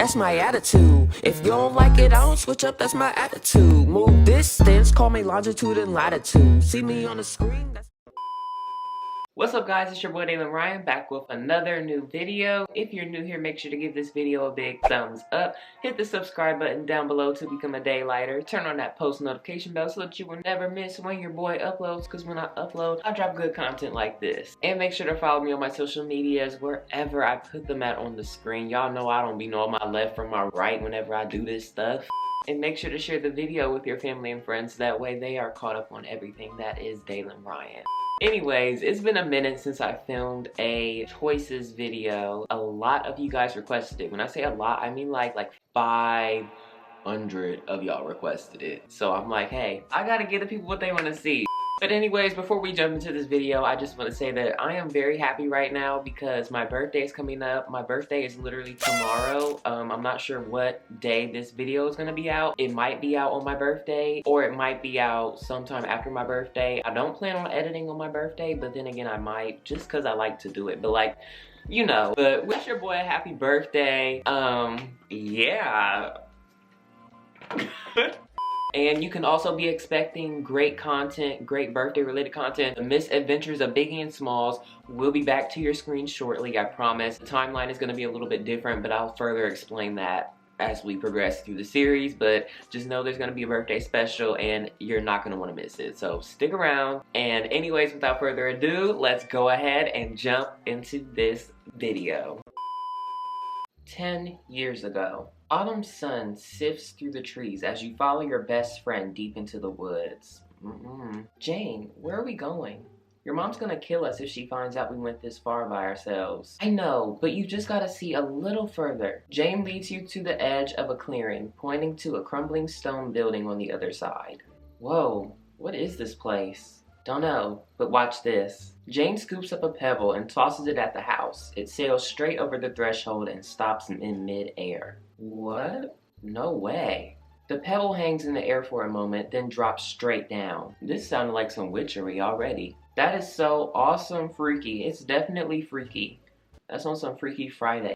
that's my attitude. If you don't like it, I don't switch up, that's my attitude. Move distance, call me longitude and latitude. See me on the screen, that's... What's up guys, it's your boy Dalen Ryan back with another new video. If you're new here, make sure to give this video a big thumbs up. Hit the subscribe button down below to become a daylighter. Turn on that post notification bell so that you will never miss when your boy uploads, because when I upload, I drop good content like this. And make sure to follow me on my social medias wherever I put them at on the screen. Y'all know I don't be knowing my left from my right whenever I do this stuff. And make sure to share the video with your family and friends, that way they are caught up on everything that is Dalen Ryan. Anyways, it's been a minute since I filmed a choices video. A lot of you guys requested it. When I say a lot, I mean like 500 of y'all requested it. So I'm like, hey, I gotta give the people what they want to see. But anyways, before we jump into this video, I just want to say that I am very happy right now because my birthday is coming up. My birthday is literally tomorrow. I'm not sure what day this video is going to be out. It might be out on my birthday, or it might be out sometime after my birthday. I don't plan on editing on my birthday, but then again, I might, just because I like to do it. But like, you know, but wish your boy a happy birthday. Yeah. And you can also be expecting great content, great birthday related content. The misadventures of Biggie and Smalls will be back to your screen shortly, I promise. The timeline is going to be a little bit different, but I'll further explain that as we progress through the series. But just know there's going to be a birthday special and you're not going to want to miss it. So stick around. And anyways, without further ado, let's go ahead and jump into this video. 10 years ago. Autumn's sun sifts through the trees as you follow your best friend deep into the woods. Jane, where are we going? Your mom's gonna kill us if she finds out we went this far by ourselves. I know, but you just gotta see a little further. Jane leads you to the edge of a clearing, pointing to a crumbling stone building on the other side. Whoa, what is this place? Don't know, but watch this. Jane scoops up a pebble and tosses it at the house. It sails straight over the threshold and stops in mid-air. What? No way. The pebble hangs in the air for a moment, then drops straight down. This sounded like some witchery already. That is so awesome freaky. It's definitely freaky. That's on some Freaky Friday.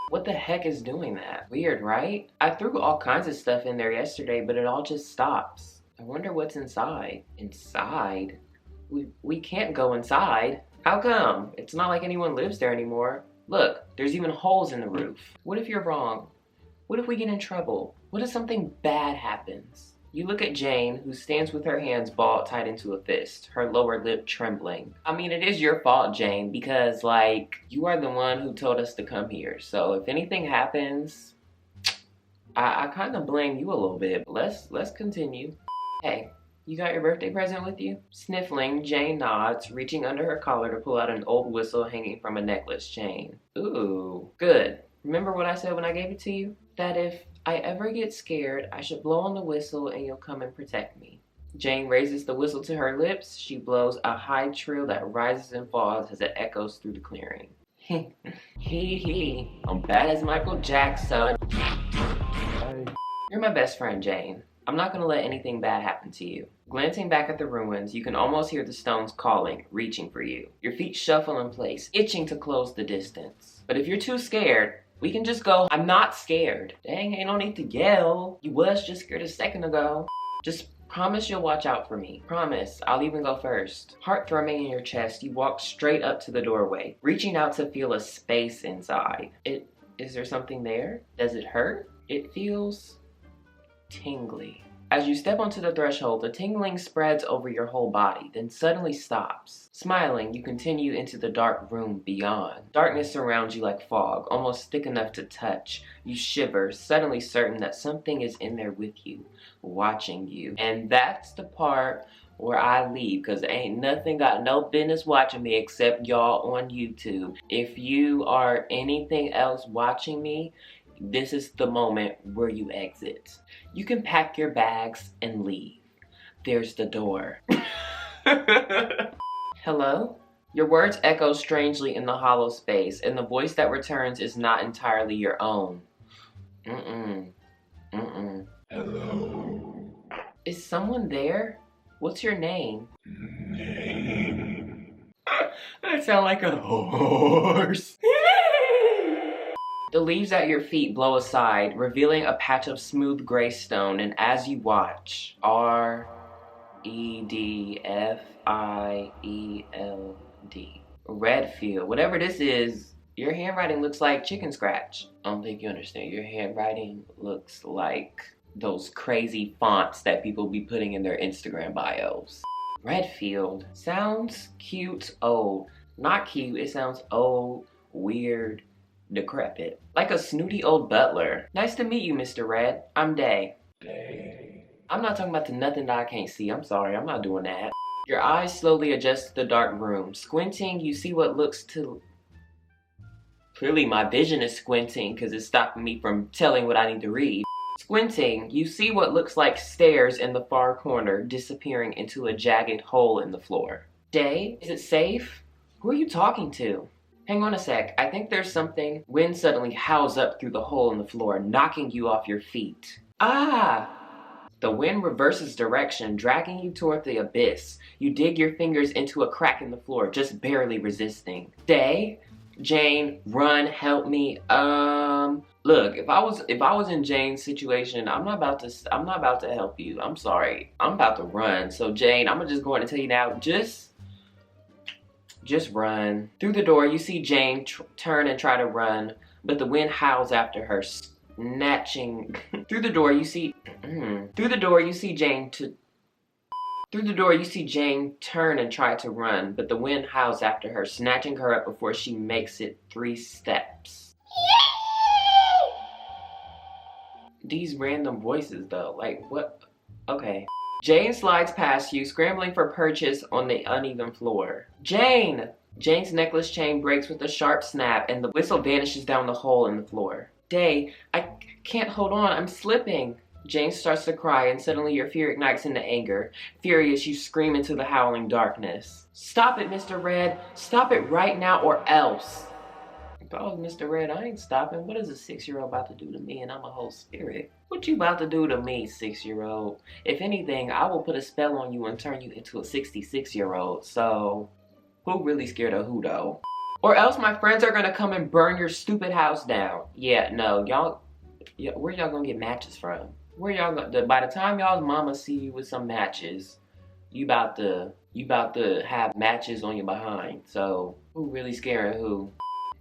What the heck is doing that? Weird, right? I threw all kinds of stuff in there yesterday, but it all just stops. I wonder what's inside. Inside? We can't go inside. How come? It's not like anyone lives there anymore. Look, there's even holes in the roof. What if you're wrong? What if we get in trouble? What if something bad happens? You look at Jane, who stands with her hands balled tight into a fist, her lower lip trembling. I mean, it is your fault, Jane, because, like, you are the one who told us to come here. So if anything happens, I kind of blame you a little bit. Let's continue. Hey, you got your birthday present with you? Sniffling, Jane nods, reaching under her collar to pull out an old whistle hanging from a necklace chain. Ooh, good. Remember what I said when I gave it to you? That if I ever get scared, I should blow on the whistle and you'll come and protect me. Jane raises the whistle to her lips. She blows a high trill that rises and falls as it echoes through the clearing. Hee hee, I'm bad as Michael Jackson. You're my best friend, Jane. I'm not gonna let anything bad happen to you. Glancing back at the ruins, you can almost hear the stones calling, reaching for you. Your feet shuffle in place, itching to close the distance. But if you're too scared, we can just go. I'm not scared. Dang, ain't no need to yell. You was just scared a second ago. Just promise you'll watch out for me. Promise, I'll even go first. Heart thrumming in your chest, you walk straight up to the doorway, reaching out to feel a space inside. Is there something there? Does it hurt? It feels tingly. As you step onto the threshold, the tingling spreads over your whole body, then suddenly stops. Smiling, you continue into the dark room beyond. Darkness surrounds you like fog, almost thick enough to touch. You shiver, suddenly certain that something is in there with you, watching you. And that's the part where I leave, because ain't nothing got no business watching me except y'all on YouTube. If you are anything else watching me, this is the moment where you exit. You can pack your bags and leave. There's the door. Hello? Your words echo strangely in the hollow space, and the voice that returns is not entirely your own. Hello? Is someone there? What's your name? That sounds like a horse. The leaves at your feet blow aside, revealing a patch of smooth gray stone, and as you watch, Redfield. Redfield. Whatever this is, your handwriting looks like chicken scratch. I don't think you understand. Your handwriting looks like those crazy fonts that people be putting in their Instagram bios. Redfield sounds cute, old. Not cute, it sounds old, weird, decrepit. Like a snooty old butler. Nice to meet you, Mr. Red. I'm Day. Day. I'm not talking about the nothing that I can't see. I'm sorry, I'm not doing that. Your eyes slowly adjust to the dark room. Squinting, you see what looks to... Clearly my vision is squinting because it's stopping me from telling what I need to read. Squinting, you see what looks like stairs in the far corner disappearing into a jagged hole in the floor. Day, is it safe? Who are you talking to? Hang on a sec, I think there's something. Wind suddenly howls up through the hole in the floor, knocking you off your feet. Ah! The wind reverses direction, dragging you toward the abyss. You dig your fingers into a crack in the floor, just barely resisting. Day? Jane, run, help me. Look, if I was in Jane's situation, I'm not about to help you. I'm sorry. I'm about to run. So Jane, I'm just going to tell you now, just run. Through the door, you see Jane turn and try to run, but the wind howls after her, snatching. Through the door, you see Jane turn and try to run, but the wind howls after her, snatching her up before she makes it 3 steps. These random voices though, like what? Okay. Jane slides past you, scrambling for purchase on the uneven floor. Jane! Jane's necklace chain breaks with a sharp snap and the whistle vanishes down the hole in the floor. Day, I can't hold on, I'm slipping. Jane starts to cry and suddenly your fear ignites into anger. Furious, you scream into the howling darkness. Stop it, Mr. Red. Stop it right now or else. If I was Mr. Red, I ain't stopping. What is a 6-year-old about to do to me and I'm a whole spirit? What you about to do to me, 6-year-old? If anything, I will put a spell on you and turn you into a 66-year-old. So, who really scared of who though? Or else my friends are gonna come and burn your stupid house down. Yeah, no, where y'all gonna get matches from? Where y'all gonna, by the time y'all's mama see you with some matches, you about to have matches on your behind. So, who really scaring who?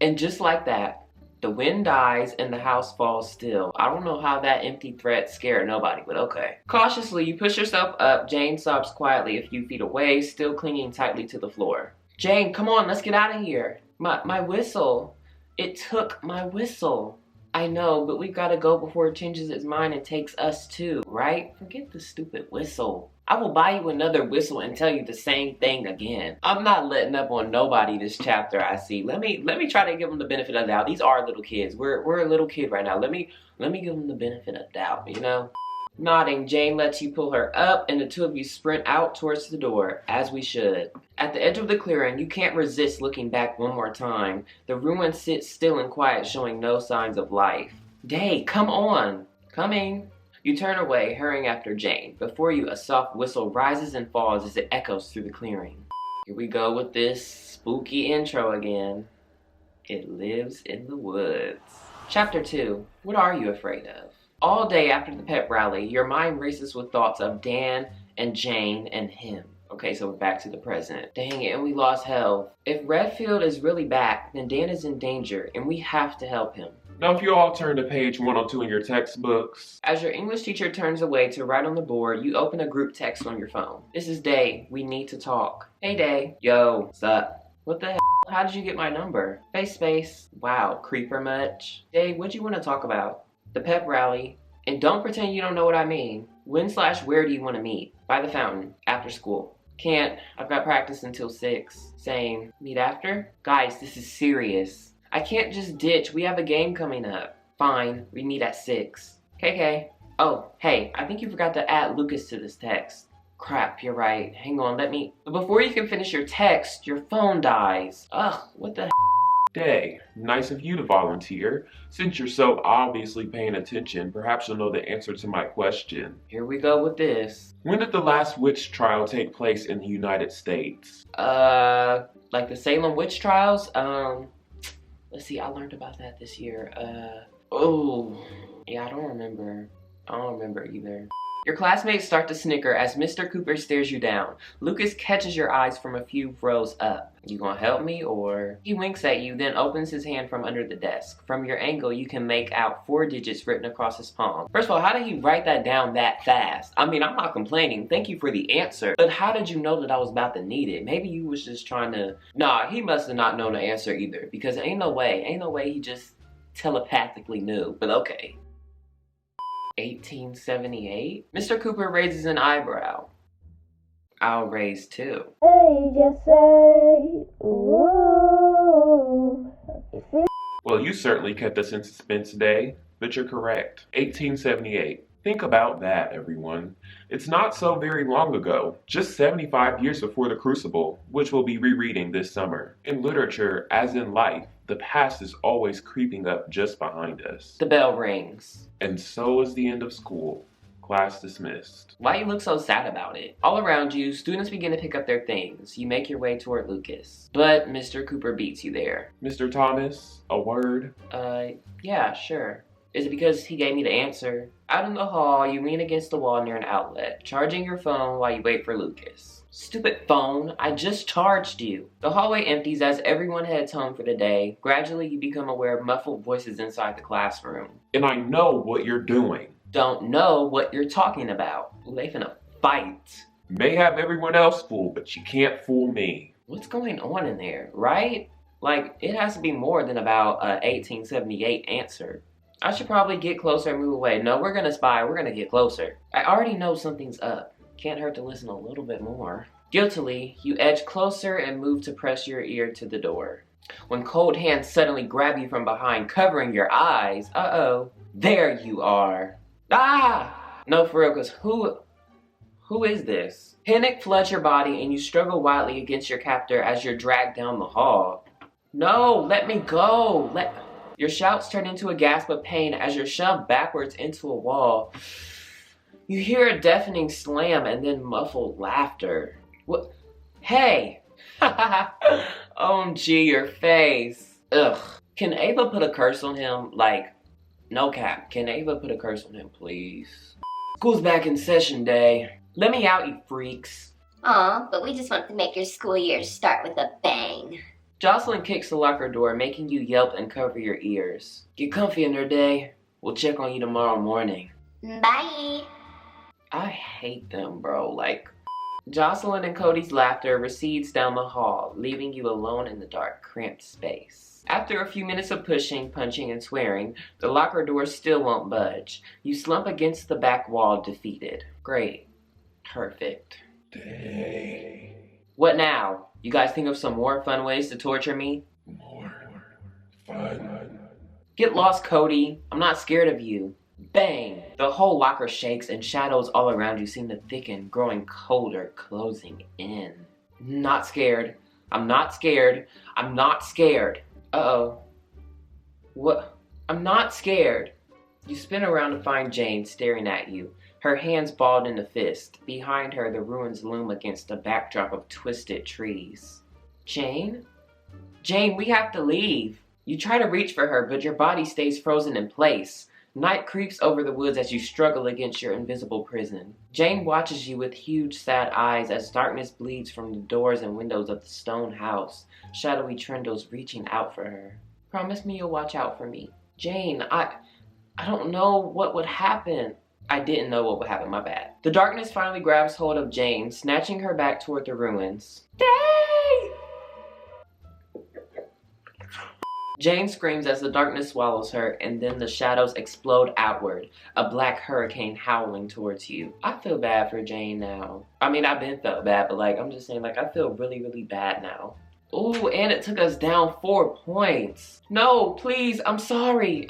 And just like that, the wind dies and the house falls still. I don't know how that empty threat scared nobody, but okay. Cautiously, you push yourself up. Jane sobs quietly a few feet away, still clinging tightly to the floor. Jane, come on, let's get out of here. My whistle. It took my whistle. I know, but we've got to go before it changes its mind and takes us too, right? Forget the stupid whistle. I will buy you another whistle and tell you the same thing again. I'm not letting up on nobody this chapter, I see. Let me try to give them the benefit of the doubt. These are little kids. We're a little kid right now. Let me give them the benefit of doubt, you know? Nodding, Jane lets you pull her up and the two of you sprint out towards the door, as we should. At the edge of the clearing, you can't resist looking back one more time. The ruin sits still and quiet, showing no signs of life. Day, come on! Coming! You turn away, hurrying after Jane. Before you, a soft whistle rises and falls as it echoes through the clearing. Here we go with this spooky intro again. It lives in the woods. Chapter 2. What are you afraid of? All day after the pep rally, your mind races with thoughts of Dan and Jane and him. Okay, so we're back to the present. Dang it, and we lost health. If Redfield is really back, then Dan is in danger, and we have to help him. Now if you all turn to page 102 in your textbooks. As your English teacher turns away to write on the board, you open a group text on your phone. This is Day. We need to talk. Hey Day. Yo, what's up? What the hell? How did you get my number? Space. Wow, creeper much? Day, what you want to talk about? The pep rally. And don't pretend you don't know what I mean. When/where do you want to meet? By the fountain. After school. Can't. I've got practice until 6. Same. Meet after? Guys, this is serious. I can't just ditch. We have a game coming up. Fine. We meet at 6. KK. Oh, hey. I think you forgot to add Lucas to this text. Crap, you're right. Hang on, let me... But before you can finish your text, your phone dies. Ugh, what the Day, nice of you to volunteer. Since you're so obviously paying attention, perhaps you'll know the answer to my question. Here we go with this. When did the last witch trial take place in the United States? Like the Salem witch trials? Let's see, I learned about that this year. Oh, yeah, I don't remember either. Your classmates start to snicker as Mr. Cooper stares you down. Lucas catches your eyes from a few rows up. You gonna help me, or? He winks at you, then opens his hand from under the desk. From your angle, you can make out 4 digits written across his palm. First of all, how did he write that down that fast? I mean, I'm not complaining. Thank you for the answer. But how did you know that I was about to need it? Maybe you was just trying to... Nah, he must have not known the answer either. Because ain't no way he just telepathically knew. But okay. 1878? Mr. Cooper raises an eyebrow. I'll raise too. Hey, just say, ooh. Well, you certainly kept us in suspense today, but you're correct. 1878. Think about that, everyone. It's not so very long ago, just 75 years before the Crucible, which we'll be rereading this summer. In literature, as in life, the past is always creeping up just behind us. The bell rings. And so is the end of school. Class dismissed. Why you look so sad about it? All around you, students begin to pick up their things. You make your way toward Lucas. But Mr. Cooper beats you there. Mr. Thomas, a word? Yeah, sure. Is it because he gave me the answer? Out in the hall, you lean against the wall near an outlet, charging your phone while you wait for Lucas. Stupid phone, I just charged you. The hallway empties as everyone heads home for the day. Gradually, you become aware of muffled voices inside the classroom. And I know what you're doing. Don't know what you're talking about. Ooh, they finna fight. May have everyone else fooled, but you can't fool me. What's going on in there, right? Like, it has to be more than about a 1878 answer. I should probably get closer and move away. No, we're gonna spy. We're gonna get closer. I already know something's up. Can't hurt to listen a little bit more. Guiltily, you edge closer and move to press your ear to the door. When cold hands suddenly grab you from behind, covering your eyes. Uh-oh. There you are. Ah! No, for real, because who is this? Panic floods your body and you struggle wildly against your captor as you're dragged down the hall. No, let me go. Your shouts turn into a gasp of pain as you're shoved backwards into a wall. You hear a deafening slam and then muffled laughter. What? Hey! OMG, your face. Ugh. Can Ava put a curse on him? Like, no cap. Can Ava put a curse on him, please? School's back in session day. Let me out, you freaks. Aw, but we just want to make your school year start with a bang. Jocelyn kicks the locker door, making you yelp and cover your ears. Get comfy in there, day. We'll check on you tomorrow morning. Bye. I hate them, bro. Like, Jocelyn and Cody's laughter recedes down the hall, leaving you alone in the dark, cramped space. After a few minutes of pushing, punching, and swearing, the locker door still won't budge. You slump against the back wall, defeated. Great. Perfect. Day. What now? You guys think of some more fun ways to torture me? More fun. Get lost, Cody. I'm not scared of you. Bang! The whole locker shakes and shadows all around you seem to thicken, growing colder, closing in. Not scared. I'm not scared. I'm not scared. Uh-oh. What? I'm not scared. You spin around to find Jane staring at you, her hands balled in a fist. Behind her, the ruins loom against a backdrop of twisted trees. Jane? Jane, we have to leave. You try to reach for her, but your body stays frozen in place. Night creeps over the woods as you struggle against your invisible prison. Jane watches you with huge, sad eyes as darkness bleeds from the doors and windows of the stone house, shadowy trindles reaching out for her. Promise me you'll watch out for me. Jane, I don't know what would happen. I didn't know what would happen, my bad. The darkness finally grabs hold of Jane, snatching her back toward the ruins. Stay! Jane screams as the darkness swallows her, and then the shadows explode outward, a black hurricane howling towards you. I feel bad for Jane now. I mean, I've been felt bad, but like, I'm just saying, like, I feel really, really bad now. Ooh, and it took us down 4 points. No, please, I'm sorry.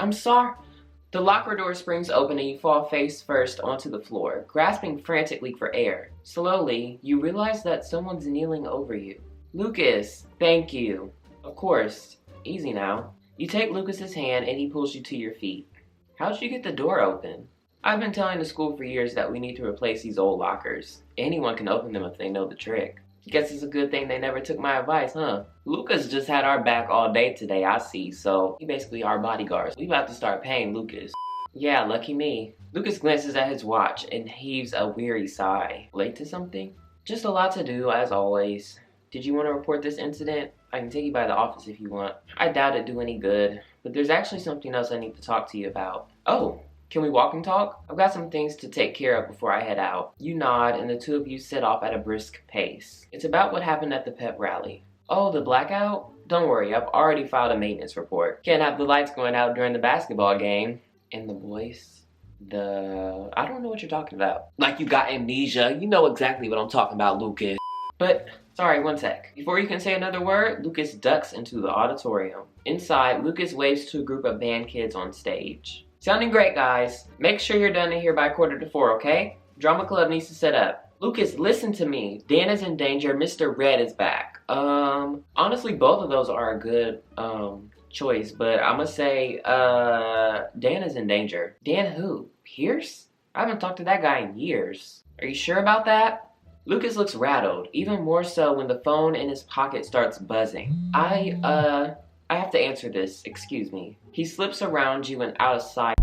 The locker door springs open and you fall face first onto the floor, grasping frantically for air. Slowly, you realize that someone's kneeling over you. Lucas, thank you. Of course, easy now. You take Lucas's hand and he pulls you to your feet. How'd you get the door open? I've been telling the school for years that we need to replace these old lockers. Anyone can open them if they know the trick. Guess it's a good thing they never took my advice, huh? Lucas just had our back all day today, I see, so he basically our bodyguards. We about to start paying Lucas. Yeah, lucky me. Lucas glances at his watch and heaves a weary sigh. Late to something? Just a lot to do, as always. Did you want to report this incident? I can take you by the office if you want. I doubt it'd do any good, but there's actually something else I need to talk to you about. Oh, can we walk and talk? I've got some things to take care of before I head out. You nod, and the two of you set off at a brisk pace. It's about what happened at the pep rally. Oh, the blackout? Don't worry, I've already filed a maintenance report. Can't have the lights going out during the basketball game. And the voice? I don't know what you're talking about. Like you got amnesia. You know exactly what I'm talking about, Lucas. But, sorry, one sec. Before you can say another word, Lucas ducks into the auditorium. Inside, Lucas waves to a group of band kids on stage. Sounding great, guys. Make sure you're done in here by 3:45, okay? Drama club needs to set up. Lucas, listen to me. Dan is in danger. Mr. Red is back. Honestly, both of those are a good, choice, but I'm gonna say, Dan is in danger. Dan who? Pierce? I haven't talked to that guy in years. Are you sure about that? Lucas looks rattled, even more so when the phone in his pocket starts buzzing. I have to answer this, excuse me. He slips around you and out of sight.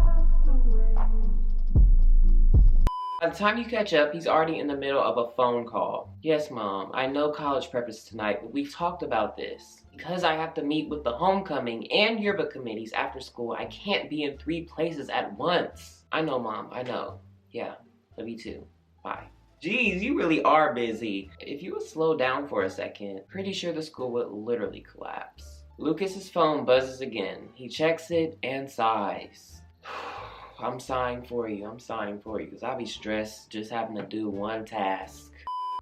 By the time you catch up, he's already in the middle of a phone call. Yes, Mom, I know college prep is tonight, but we've talked about this. Because I have to meet with the homecoming and yearbook committees after school, I can't be in 3 places at once. I know, Mom, I know. Yeah, love you too. Bye. Jeez, you really are busy. If you would slow down for a second, pretty sure the school would literally collapse. Lucas's phone buzzes again. He checks it and sighs. I'm sighing for you, because I'll be stressed just having to do one task.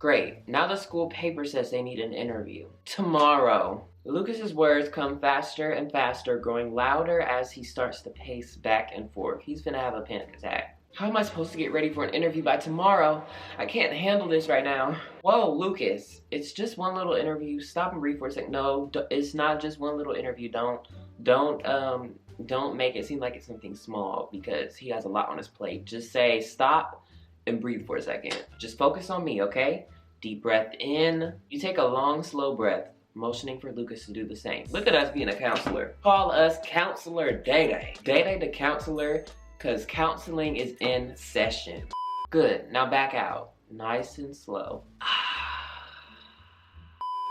Great, now the school paper says they need an interview. Tomorrow. Lucas's words come faster and faster, growing louder as he starts to pace back and forth. He's gonna have a panic attack. How am I supposed to get ready for an interview by tomorrow? I can't handle this right now. Whoa, Lucas, it's just one little interview. Stop and breathe for a second. No, it's not just one little interview. Don't make it seem like it's something small because he has a lot on his plate. Just say stop and breathe for a second. Just focus on me, okay? Deep breath in. You take a long, slow breath, motioning for Lucas to do the same. Look at us being a counselor. Call us Counselor Day-Day. Day-Day the counselor, because counseling is in session. Good, now back out. Nice and slow.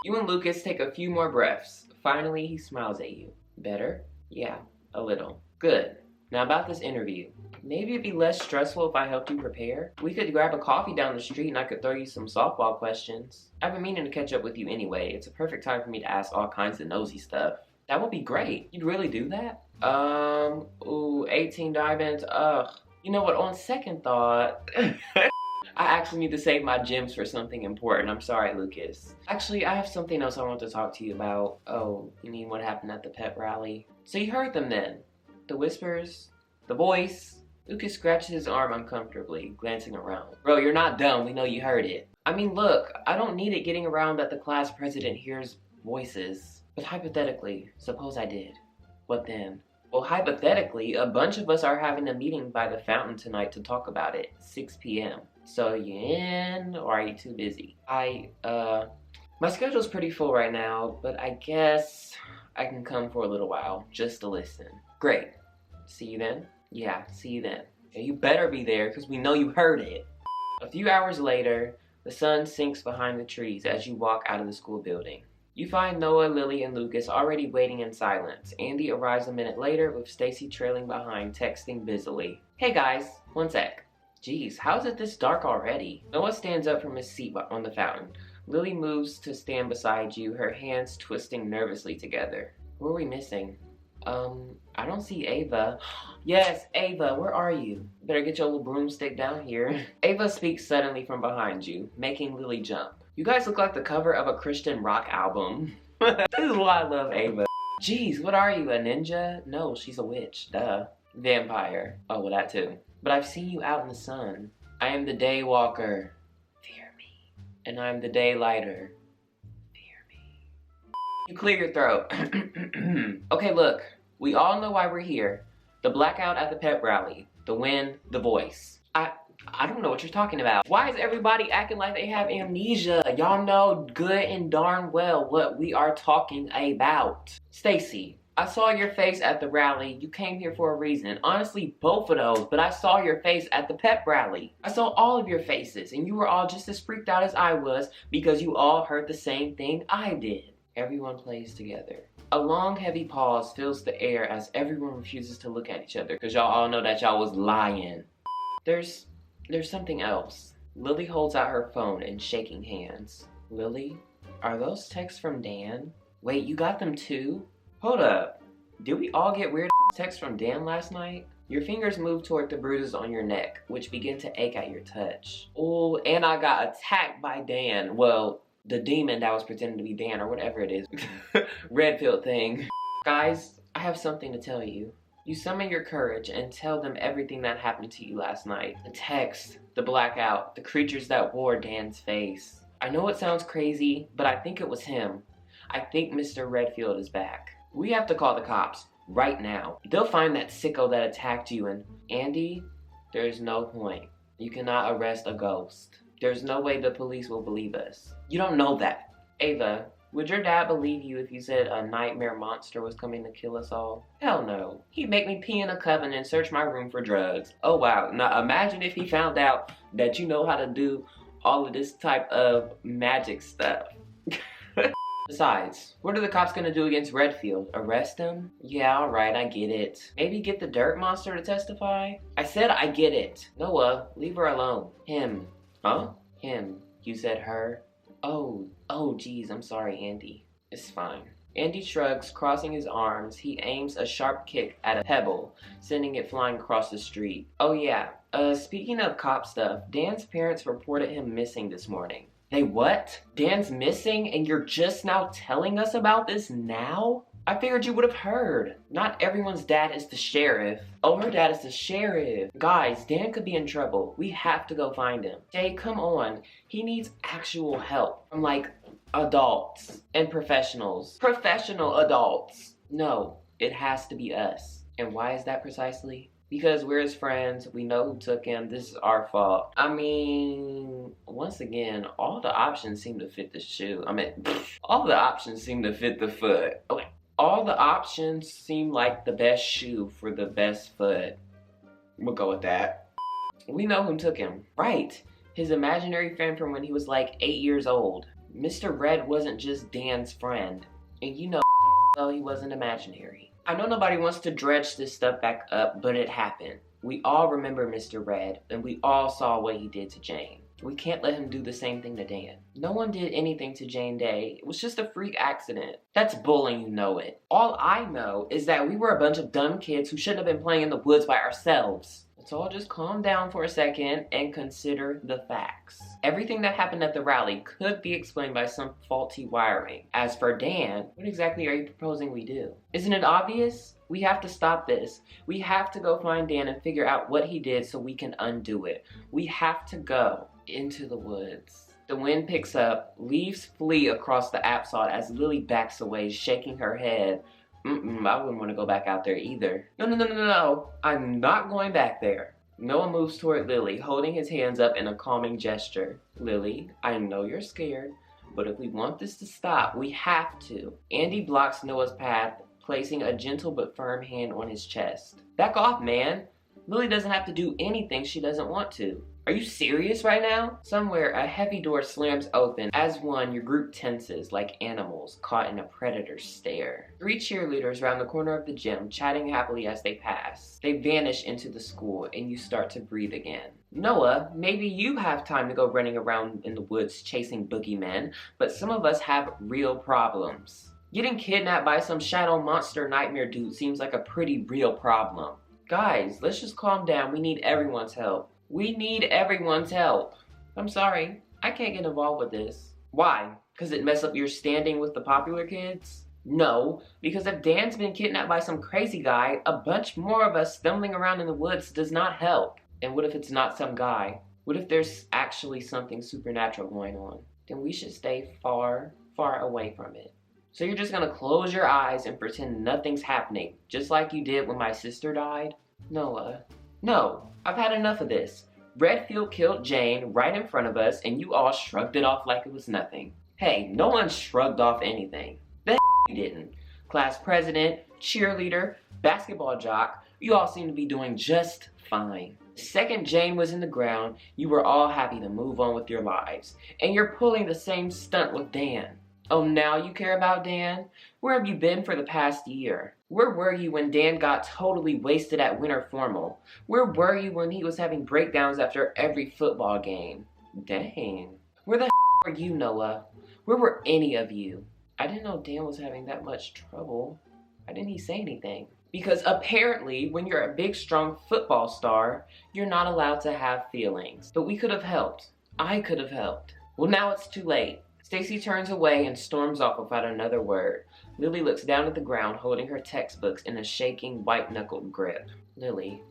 You and Lucas take a few more breaths. Finally, he smiles at you. Better? Yeah, a little. Good. Now about this interview. Maybe it'd be less stressful if I helped you prepare. We could grab a coffee down the street and I could throw you some softball questions. I've been meaning to catch up with you anyway. It's a perfect time for me to ask all kinds of nosy stuff. That would be great. You'd really do that? 18 diamonds, ugh. You know what, on second thought, I actually need to save my gems for something important. I'm sorry, Lucas. Actually, I have something else I want to talk to you about. Oh, you mean what happened at the pep rally? So you heard them then? The whispers? The voice? Lucas scratches his arm uncomfortably, glancing around. Bro, you're not dumb. We know you heard it. I mean, look, I don't need it getting around that the class president hears voices. But hypothetically, suppose I did. What then? Well, hypothetically, a bunch of us are having a meeting by the fountain tonight to talk about it. 6 p.m. So you in, or are you too busy? My schedule's pretty full right now, but I guess I can come for a little while, just to listen. Great. See you then? Yeah, see you then. Yeah, you better be there, because we know you heard it. A few hours later, the sun sinks behind the trees as you walk out of the school building. You find Noah, Lily, and Lucas already waiting in silence. Andy arrives a minute later with Stacy trailing behind, texting busily. Hey guys, one sec. Geez, how's it this dark already? Noah stands up from his seat on the fountain. Lily moves to stand beside you, her hands twisting nervously together. Who are we missing? I don't see Ava. Yes, Ava, where are you? Better get your little broomstick down here. Ava speaks suddenly from behind you, making Lily jump. You guys look like the cover of a Christian rock album. This is why I love Ava. Jeez, what are you, a ninja? No, she's a witch, duh. Vampire. Oh, well, that too. But I've seen you out in the sun. I am the day walker. Fear me. And I'm the daylighter. Fear me. You clear your throat. Okay, look. We all know why we're here. The blackout at the pep rally. The wind, the voice. I don't know what you're talking about. Why is everybody acting like they have amnesia? Y'all know good and darn well what we are talking about. Stacy, I saw your face at the rally. You came here for a reason. Honestly, both of those, but I saw your face at the pep rally. I saw all of your faces, and you were all just as freaked out as I was because you all heard the same thing I did. Everyone plays together. A long, heavy pause fills the air as everyone refuses to look at each other because y'all all know that y'all was lying. There's something else. Lily holds out her phone and shaking hands. Lily, are those texts from Dan? Wait, you got them too? Hold up. Did we all get weird texts from Dan last night? Your fingers move toward the bruises on your neck, which begin to ache at your touch. Oh, and I got attacked by Dan. Well, the demon that was pretending to be Dan or whatever it is. Redfield thing. Guys, I have something to tell you. You summon your courage and tell them everything that happened to you last night. The text, the blackout, the creatures that wore Dan's face. I know it sounds crazy, but I think it was him. I think Mr. Redfield is back. We have to call the cops right now. They'll find that sicko that attacked you, and Andy, there's no point. You cannot arrest a ghost. There's no way the police will believe us. You don't know that. Ava, would your dad believe you if you said a nightmare monster was coming to kill us all? Hell no. He'd make me pee in a cup and then search my room for drugs. Oh wow. Now imagine if he found out that you know how to do all of this type of magic stuff. Besides, what are the cops gonna do against Redfield? Arrest him? Yeah, alright, I get it. Maybe get the dirt monster to testify? I said I get it. Noah, leave her alone. Him. Huh? Him. You said her? Oh, geez, I'm sorry, Andy. It's fine. Andy shrugs, crossing his arms. He aims a sharp kick at a pebble, sending it flying across the street. Oh yeah, speaking of cop stuff, Dan's parents reported him missing this morning. They what? Dan's missing and you're just now telling us about this now? I figured you would have heard. Not everyone's dad is the sheriff. Oh, her dad is the sheriff. Guys, Dan could be in trouble. We have to go find him. Jay, come on. He needs actual help from like adults and professionals. Professional adults. No, it has to be us. And why is that precisely? Because we're his friends, we know who took him, this is our fault. I mean, once again, all the options seem to fit the shoe. All the options seem to fit the foot. Okay. All the options seem like the best shoe for the best foot. We'll go with that. We know who took him. Right. His imaginary friend from when he was like 8 years old. Mr. Red wasn't just Dan's friend. And you know well he wasn't imaginary. I know nobody wants to dredge this stuff back up, but it happened. We all remember Mr. Red, and we all saw what he did to Jane. We can't let him do the same thing to Dan. No one did anything to Jane Day. It was just a freak accident. That's bullying, you know it. All I know is that we were a bunch of dumb kids who shouldn't have been playing in the woods by ourselves. Let's all just calm down for a second and consider the facts. Everything that happened at the rally could be explained by some faulty wiring. As for Dan, what exactly are you proposing we do? Isn't it obvious? We have to stop this. We have to go find Dan and figure out what he did so we can undo it. We have to go into the woods. The wind picks up, leaves flee across the apsod as Lily backs away, shaking her head. I wouldn't want to go back out there either. No. I'm not going back there. Noah moves toward Lily, holding his hands up in a calming gesture. Lily, I know you're scared, but if we want this to stop, we have to. Andy blocks Noah's path, placing a gentle but firm hand on his chest. Back off, man. Lily doesn't have to do anything she doesn't want to. Are you serious right now? Somewhere, a heavy door slams open. As one, your group tenses like animals caught in a predator's stare. 3 cheerleaders round the corner of the gym, chatting happily as they pass. They vanish into the school, and you start to breathe again. Noah, maybe you have time to go running around in the woods chasing boogeymen, but some of us have real problems. Getting kidnapped by some shadow monster nightmare dude seems like a pretty real problem. Guys, let's just calm down. We need everyone's help. We need everyone's help. I'm sorry, I can't get involved with this. Why? Because it mess up your standing with the popular kids? No, because if Dan's been kidnapped by some crazy guy, a bunch more of us stumbling around in the woods does not help. And what if it's not some guy? What if there's actually something supernatural going on? Then we should stay far, far away from it. So you're just gonna close your eyes and pretend nothing's happening, just like you did when my sister died? Noah. No, I've had enough of this. Redfield killed Jane right in front of us and you all shrugged it off like it was nothing. Hey, no one shrugged off anything. The you didn't. Class president, cheerleader, basketball jock, you all seem to be doing just fine. The second Jane was in the ground, you were all happy to move on with your lives. And you're pulling the same stunt with Dan. Oh, now you care about Dan? Where have you been for the past year? Where were you when Dan got totally wasted at winter formal? Where were you when he was having breakdowns after every football game? Dang. Where the were you, Noah? Where were any of you? I didn't know Dan was having that much trouble. Why didn't he say anything? Because apparently, when you're a big, strong football star, you're not allowed to have feelings. But we could have helped. I could have helped. Well, now it's too late. Stacy turns away and storms off without another word. Lily looks down at the ground, holding her textbooks in a shaking, white-knuckled grip. Lily,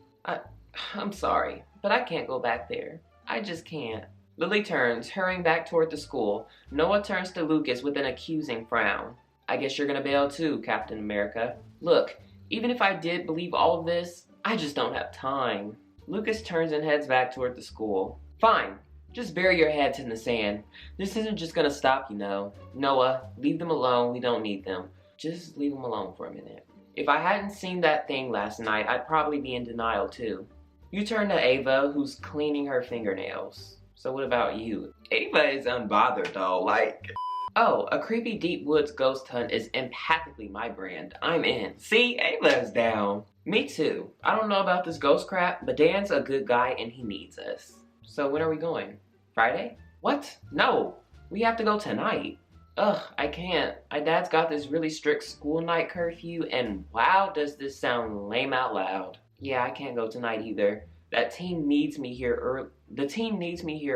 I'm sorry, but I can't go back there. I just can't. Lily turns, hurrying back toward the school. Noah turns to Lucas with an accusing frown. I guess you're gonna bail too, Captain America. Look, even if I did believe all of this, I just don't have time. Lucas turns and heads back toward the school. Fine. Just bury your heads in the sand. This isn't just gonna stop, you know. Noah, leave them alone. We don't need them. Just leave them alone for a minute. If I hadn't seen that thing last night, I'd probably be in denial too. You turn to Ava, who's cleaning her fingernails. So what about you? Ava is unbothered though, like... Oh, a creepy deep woods ghost hunt is empathically my brand. I'm in. See, Ava's down. Me too. I don't know about this ghost crap, but Dan's a good guy and he needs us. So when are we going? Friday? What? No, we have to go tonight. Ugh, I can't. My dad's got this really strict school night curfew and wow, does this sound lame out loud. Yeah, I can't go tonight either. The team needs me here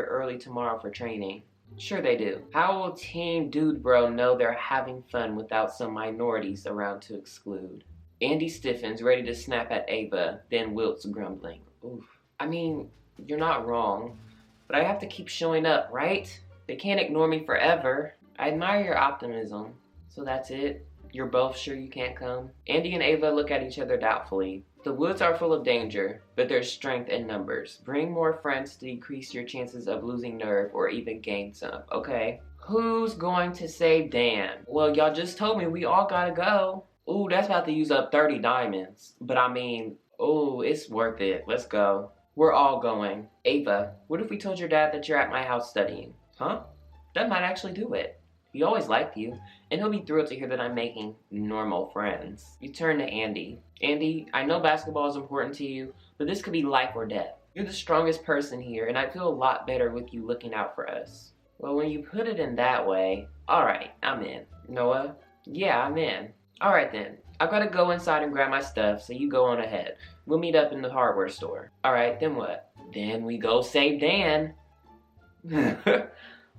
early tomorrow for training. Sure they do. How will Team Dude Bro know they're having fun without some minorities around to exclude? Andy stiffens, ready to snap at Ava, then wilts, grumbling. Oof. I mean, you're not wrong, but I have to keep showing up, right? They can't ignore me forever. I admire your optimism. So that's it? You're both sure you can't come? Andy and Ava look at each other doubtfully. The woods are full of danger, but there's strength in numbers. Bring more friends to decrease your chances of losing nerve or even gain some, okay? Who's going to save Dan? Well, y'all just told me we all gotta go. Ooh, that's about to use up 30 diamonds. But I mean, ooh, it's worth it. Let's go. We're all going. Ava, what if we told your dad that you're at my house studying? Huh? That might actually do it. He always liked you, and he'll be thrilled to hear that I'm making normal friends. You turn to Andy. Andy, I know basketball is important to you, but this could be life or death. You're the strongest person here, and I feel a lot better with you looking out for us. Well, when you put it in that way, alright, I'm in. Noah? Yeah, I'm in. Alright then, I've gotta go inside and grab my stuff, so you go on ahead. We'll meet up in the hardware store. Alright, then what? Then we go save Dan.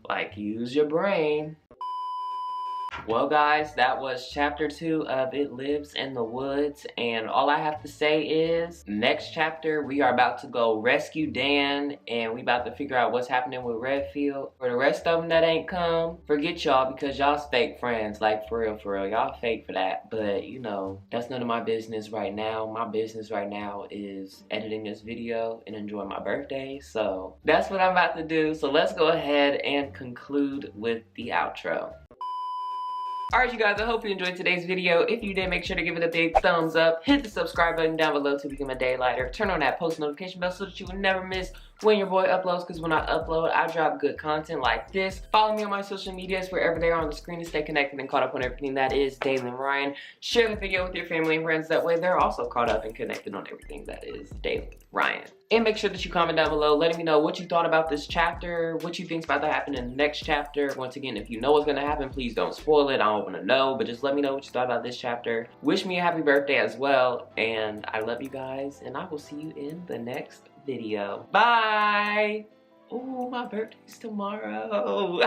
Like, use your brain. Well guys, that was chapter 2 of It Lives in the Woods, and all I have to say is, next chapter we are about to go rescue Dan, and we about to figure out what's happening with Redfield. For the rest of them that ain't come, forget y'all because y'all's fake friends, like for real, y'all fake for that. But you know, that's none of my business right now. My business right now is editing this video and enjoying my birthday, so that's what I'm about to do. So let's go ahead and conclude with the outro. Alright you guys, I hope you enjoyed today's video. If you did, make sure to give it a big thumbs up. Hit the subscribe button down below to become a day lighter. Turn on that post notification bell so that you will never miss when your boy uploads, because when I upload, I drop good content like this. Follow me on my social medias wherever they are on the screen to stay connected and caught up on everything that is Dalen Ryan. Share the video with your family and friends, that way they're also caught up and connected on everything that is Dalen Ryan. And make sure that you comment down below letting me know what you thought about this chapter, what you think's about to happen in the next chapter. Once again, if you know what's gonna happen, please don't spoil it. I don't wanna know, but just let me know what you thought about this chapter. Wish me a happy birthday as well, and I love you guys, and I will see you in the next video. Bye! Oh, my birthday's tomorrow. Oh,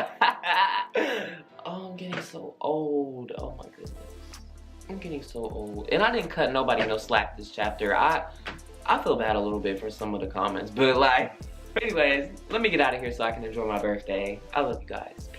I'm getting so old. Oh my goodness. I'm getting so old. And I didn't cut nobody no slack this chapter. I feel bad a little bit for some of the comments, but like, anyways, let me get out of here so I can enjoy my birthday. I love you guys.